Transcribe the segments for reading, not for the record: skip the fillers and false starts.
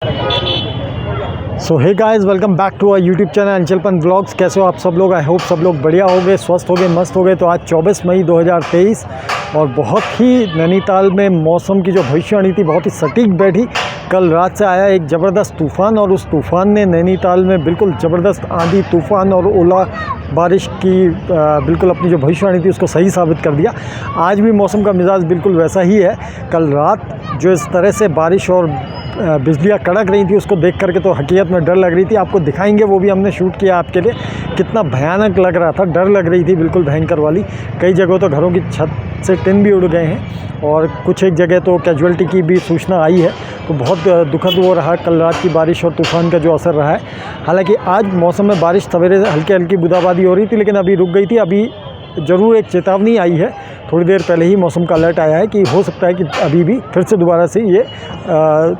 So hey guys, welcome back to our YouTube channel Anchalpan vlogs. कैसे हो आप सब लोग? आई होप सब लोग बढ़िया हो गए, स्वस्थ हो गए, मस्त हो गए। तो आज 24 मई 2023 और बहुत ही नैनीताल में मौसम की जो भविष्यवाणी थी बहुत ही सटीक बैठी। कल रात से आया एक ज़बरदस्त तूफ़ान और उस तूफ़ान ने नैनीताल में बिल्कुल ज़बरदस्त आंधी तूफ़ान और ओला बारिश की बिल्कुल अपनी जो भविष्यवाणी थी उसको सही साबित कर दिया। आज भी मौसम का मिजाज बिल्कुल वैसा ही है। कल रात जो इस तरह से बारिश और बिजलियाँ कड़क रही थी उसको देख करके तो हकीकत में डर लग रही थी। आपको दिखाएंगे, वो भी हमने शूट किया आपके लिए। कितना भयानक लग रहा था, डर लग रही थी बिल्कुल भयंकर वाली। कई जगहों तो घरों की छत से टिन भी उड़ गए हैं और कुछ एक जगह तो कैजुअल्टी की भी सूचना आई है। तो बहुत दुखद वो रहा कल रात की बारिश और तूफ़ान का जो असर रहा है। हालांकि आज मौसम में बारिश सवेरे हल्की हल्की बूंदाबांदी हो रही थी, लेकिन अभी रुक गई थी। अभी ज़रूर एक चेतावनी आई है, थोड़ी देर पहले ही मौसम का अलर्ट आया है कि हो सकता है कि अभी भी फिर से दोबारा से ये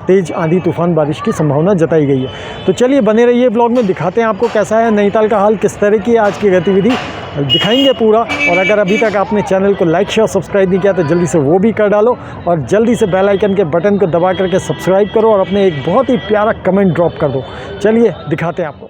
तेज़ आंधी तूफ़ान बारिश की संभावना जताई गई है। तो चलिए बने रहिए ब्लॉग में, दिखाते हैं आपको कैसा है नैनीताल का हाल, किस तरह की आज की गतिविधि दिखाएंगे पूरा। और अगर अभी तक आपने चैनल को लाइक शेयर सब्सक्राइब नहीं किया तो जल्दी से वो भी कर डालो और जल्दी से बेल आइकन के बटन को दबा करके सब्सक्राइब करो और अपने एक बहुत ही प्यारा कमेंट ड्रॉप कर दो। चलिए दिखाते हैं आपको।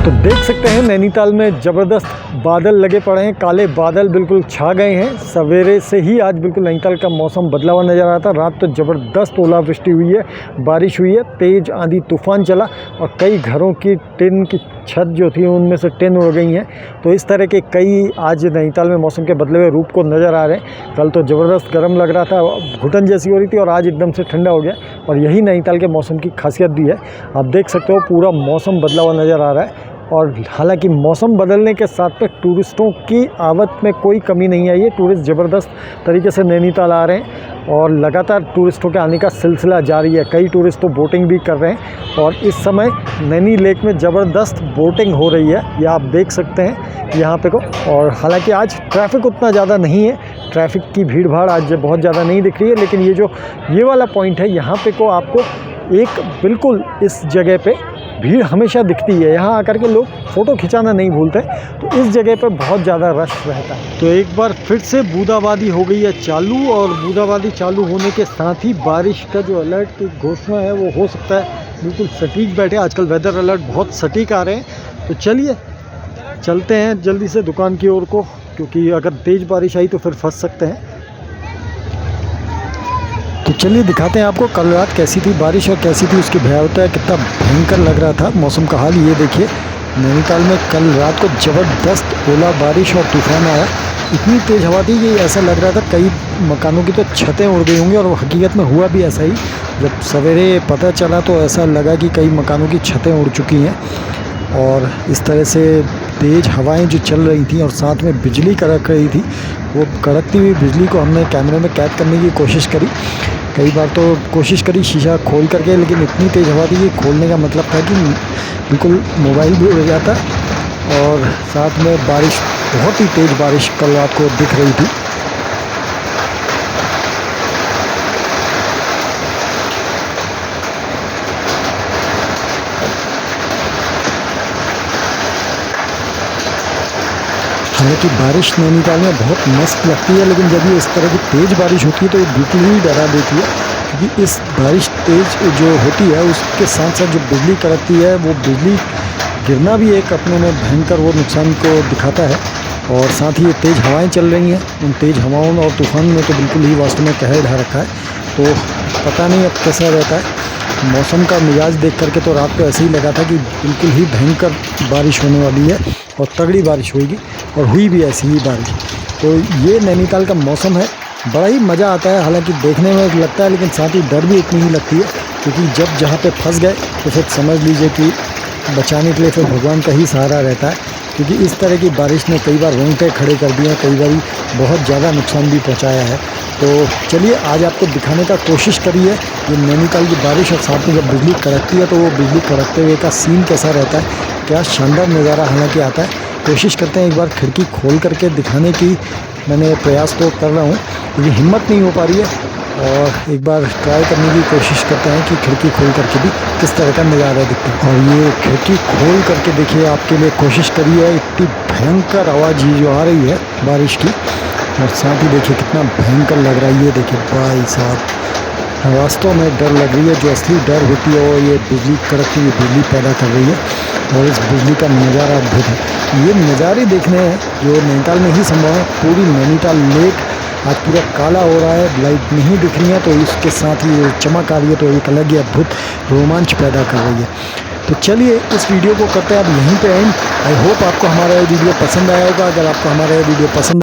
तो देख सकते हैं नैनीताल में ज़बरदस्त बादल लगे पड़े हैं, काले बादल बिल्कुल छा गए हैं। सवेरे से ही आज बिल्कुल नैनीताल का मौसम बदला हुआ नज़र आ रहा था। रात तो ज़बरदस्त ओलावृष्टि हुई है, बारिश हुई है, तेज़ आंधी तूफ़ान चला और कई घरों की टिन की छत जो थी उनमें से टिन उड़ गई हैं। तो इस तरह के कई आज नैनीताल में मौसम के बदले हुए रूप को नज़र आ रहे हैं। कल तो ज़बरदस्त गर्म लग रहा था, घुटन जैसी हो रही थी और आज एकदम से ठंडा हो गया और यही नैनीताल के मौसम की खासियत भी है। आप देख सकते हो पूरा मौसम बदला हुआ नज़र आ रहा है। और हालांकि मौसम बदलने के साथ में टूरिस्टों की आवक में कोई कमी नहीं आई है। टूरिस्ट ज़बरदस्त तरीके से नैनीताल आ रहे हैं और लगातार टूरिस्टों के आने का सिलसिला जारी है। कई टूरिस्ट तो बोटिंग भी कर रहे हैं और इस समय नैनी लेक में ज़बरदस्त बोटिंग हो रही है, ये आप देख सकते हैं यहाँ पे को। और हालांकि आज ट्रैफिक उतना ज़्यादा नहीं है, ट्रैफिक की भीड़ भाड़ आज बहुत ज़्यादा नहीं दिख रही है। लेकिन ये वाला पॉइंट है, यहाँ पे को आपको एक बिल्कुल इस जगह पे भीड़ हमेशा दिखती है। यहाँ आकर के लोग फ़ोटो खिंचाना नहीं भूलते, तो इस जगह पे बहुत ज़्यादा रश रहता है। तो एक बार फिर से बूंदाबांदी हो गई है चालू और बूंदाबांदी चालू होने के साथ ही बारिश का जो अलर्ट की घोषणा है वो हो सकता है बिल्कुल सटीक बैठे। आजकल वेदर अलर्ट बहुत सटीक आ रहे हैं। तो चलिए चलते हैं जल्दी से दुकान की ओर को, क्योंकि अगर तेज़ बारिश आई तो फिर फंस सकते हैं। तो चलिए दिखाते हैं आपको कल रात कैसी थी बारिश और कैसी थी उसकी भयावहता, कितना भयंकर लग रहा था मौसम का हाल। ये देखिए नैनीताल में कल रात को ज़बरदस्त ओला बारिश और तूफ़ान आया। इतनी तेज़ हवा थी कि ऐसा लग रहा था कई मकानों की तो छतें उड़ गई होंगी और हकीकत में हुआ भी ऐसा ही। जब सवेरे पता चला तो ऐसा लगा कि कई मकानों की छतें उड़ चुकी हैं और इस तरह से तेज़ हवाएं जो चल रही थी और साथ में बिजली कड़क रही थी। वो कड़कती हुई बिजली को हमने कैमरे में कैद करने की कोशिश करी, कई बार तो कोशिश करी शीशा खोल करके, लेकिन इतनी तेज़ हवा थी कि खोलने का मतलब था कि बिल्कुल मोबाइल भी उड़ जाता। और साथ में बारिश, बहुत ही तेज़ बारिश कल रात को दिख रही थी। हालांकि बारिश नैनीताल में बहुत मस्त लगती है, लेकिन जब ये इस तरह की तेज़ बारिश होती है तो ये बिल्कुल ही डरा देती है। क्योंकि इस बारिश तेज़ जो होती है उसके साथ साथ जो बिजली कड़कती है, वो बिजली गिरना भी एक अपने में भयंकर वो नुकसान को दिखाता है। और साथ ही ये तेज़ हवाएं चल रही हैं, उन तेज़ हवाओं और तूफ़ान में तो बिल्कुल ही वास्तव में कहर ढा रखा है। तो पता नहीं अब कैसा रहता है मौसम का मिजाज देख करके। तो रात को ऐसे ही लगा था कि बिल्कुल ही भयंकर बारिश होने वाली है और तगड़ी बारिश होगी, और हुई भी ऐसी ही बारिश। तो ये नैनीताल का मौसम है, बड़ा ही मज़ा आता है। हालांकि देखने में लगता है लेकिन साथ ही डर भी उतनी ही लगती है, क्योंकि जब जहाँ पे फंस गए तो फिर समझ लीजिए कि बचाने के लिए फिर भगवान का ही सहारा रहता है। क्योंकि इस तरह की बारिश ने कई बार रोंगटे खड़े कर दिए हैं, कई बार बहुत ज़्यादा नुकसान भी पहुंचाया है। तो चलिए आज आपको दिखाने का कोशिश करिए ये नैनीताल की बारिश, और साथ में जब बिजली कड़कती है तो वो बिजली कड़कते हुए का सीन कैसा रहता है। क्या शानदार नज़ारा हालांकि आता है। कोशिश करते हैं एक बार खिड़की खोल करके दिखाने की। मैंने प्रयास तो कर रहा हूँ लेकिन हिम्मत नहीं हो पा रही है, और एक बार ट्राई करने की कोशिश करते हैं कि खिड़की खोल करके भी किस तरह का नज़ारा दिखता है। और ये खिड़की खोल करके देखिए, आपके लिए कोशिश करी है। इतनी भयंकर आवाज़ ये जो आ रही है बारिश की, और साथ ही देखिए कितना भयंकर लग रहा है। ये देखिए भाई साहब, वास्तव में डर लग रही है। जो असली डर होती है वो ये बिजली, कड़कती हुई बिजली पैदा कर रही है, और इस बिजली का नज़ारा अद्भुत है। ये नज़ारे देखने हैं जो नैनीताल में ही संभव है। पूरी नैनीताल लेक आज पूरा काला हो रहा है, लाइट नहीं दिख रही है, तो इसके साथ ही चमक आ रही है, तो एक अलग ही अद्भुत रोमांच पैदा कर रही है। तो चलिए इस वीडियो को करते हैं अब यहीं पे एंड। आई होप आपको हमारा ये वीडियो पसंद आया होगा। अगर आपको हमारा ये वीडियो पसंद